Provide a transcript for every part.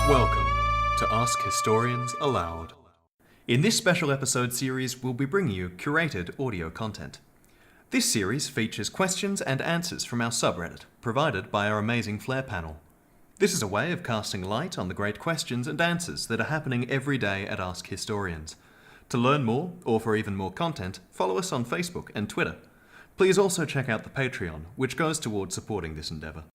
Welcome to Ask Historians Aloud. In this special episode series, we'll be bringing you curated audio content. This series features questions and answers from our subreddit, provided by our amazing Flair panel. This is a way of casting light on the great questions and answers that are happening every day at Ask Historians. To learn more, or for even more content, follow us on Facebook and Twitter. Please also check out the Patreon, which goes towards supporting this endeavour.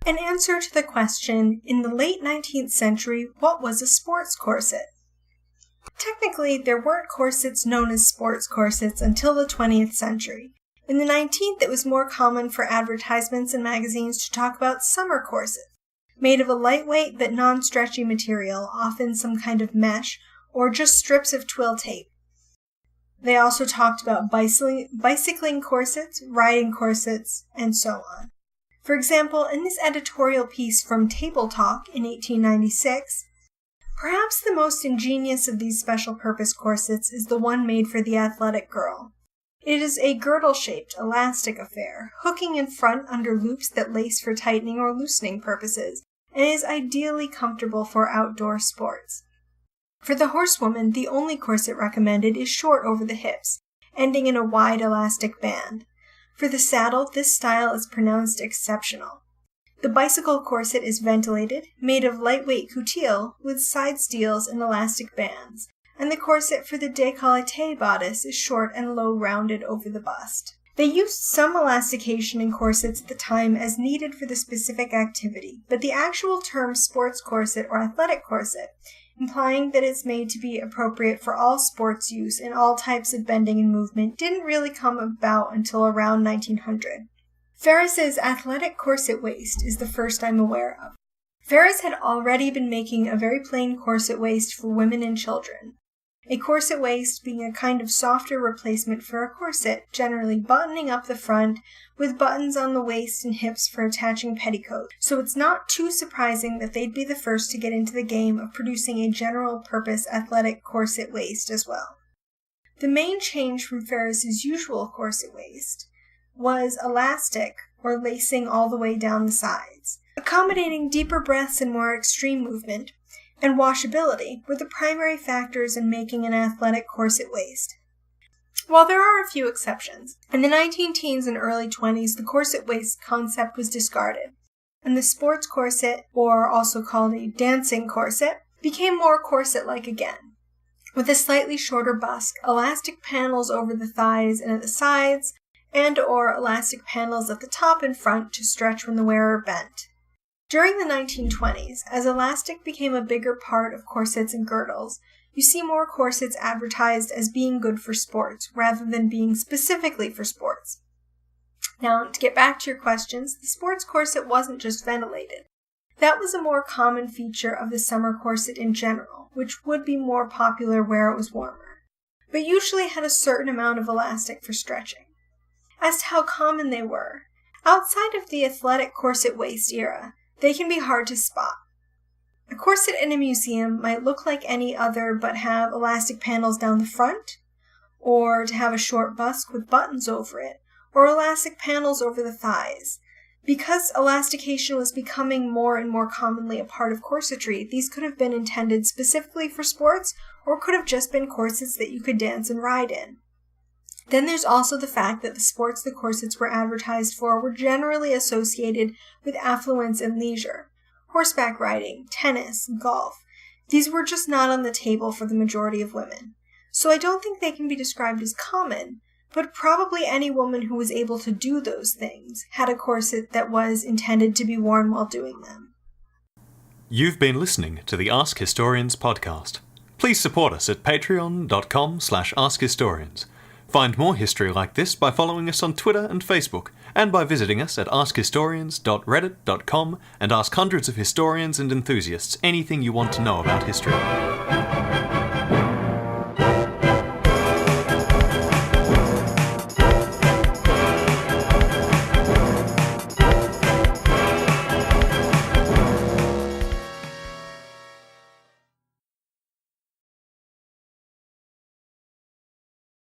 An answer to the question, in the late 19th century, what was a sports corset? Technically, there weren't corsets known as sports corsets until the 20th century. In the 19th, it was more common for advertisements and magazines to talk about summer corsets, made of a lightweight but non-stretchy material, often some kind of mesh, or just strips of twill tape. They also talked about bicycling corsets, riding corsets, and so on. For example, in this editorial piece from Table Talk in 1896, perhaps the most ingenious of these special-purpose corsets is the one made for the athletic girl. It is a girdle-shaped, elastic affair, hooking in front under loops that lace for tightening or loosening purposes, and is ideally comfortable for outdoor sports. For the horsewoman, the only corset recommended is short over the hips, ending in a wide elastic band. For the saddle, this style is pronounced exceptional. The bicycle corset is ventilated, made of lightweight coutil with side steels and elastic bands, and the corset for the décolleté bodice is short and low-rounded over the bust. They used some elastication in corsets at the time as needed for the specific activity, but the actual term sports corset or athletic corset, implying that it's made to be appropriate for all sports use and all types of bending and movement, didn't really come about until around 1900. Ferris's athletic corset waist is the first I'm aware of. Ferris had already been making a very plain corset waist for women and children, a corset waist being a kind of softer replacement for a corset, generally buttoning up the front with buttons on the waist and hips for attaching petticoats, so it's not too surprising that they'd be the first to get into the game of producing a general-purpose athletic corset waist as well. The main change from Ferris's usual corset waist was elastic, or lacing all the way down the sides. Accommodating deeper breaths and more extreme movement, and washability were the primary factors in making an athletic corset waist. While there are a few exceptions, in the 19-teens and early 20s the corset waist concept was discarded, and the sports corset, or also called a dancing corset, became more corset-like again, with a slightly shorter bust, elastic panels over the thighs and at the sides, and/or elastic panels at the top and front to stretch when the wearer bent. During the 1920s, as elastic became a bigger part of corsets and girdles, you see more corsets advertised as being good for sports, rather than being specifically for sports. Now, to get back to your questions, the sports corset wasn't just ventilated. That was a more common feature of the summer corset in general, which would be more popular where it was warmer, but usually had a certain amount of elastic for stretching. As to how common they were, outside of the athletic corset waist era, they can be hard to spot. A corset in a museum might look like any other but have elastic panels down the front, or to have a short bust with buttons over it, or elastic panels over the thighs. Because elastication was becoming more and more commonly a part of corsetry, these could have been intended specifically for sports, or could have just been corsets that you could dance and ride in. Then there's also the fact that the sports the corsets were advertised for were generally associated with affluence and leisure. Horseback riding, tennis, golf. These were just not on the table for the majority of women. So I don't think they can be described as common, but probably any woman who was able to do those things had a corset that was intended to be worn while doing them. You've been listening to the Ask Historians podcast. Please support us at patreon.com/askhistorians. Find more history like this by following us on Twitter and Facebook, and by visiting us at askhistorians.reddit.com and ask hundreds of historians and enthusiasts anything you want to know about history.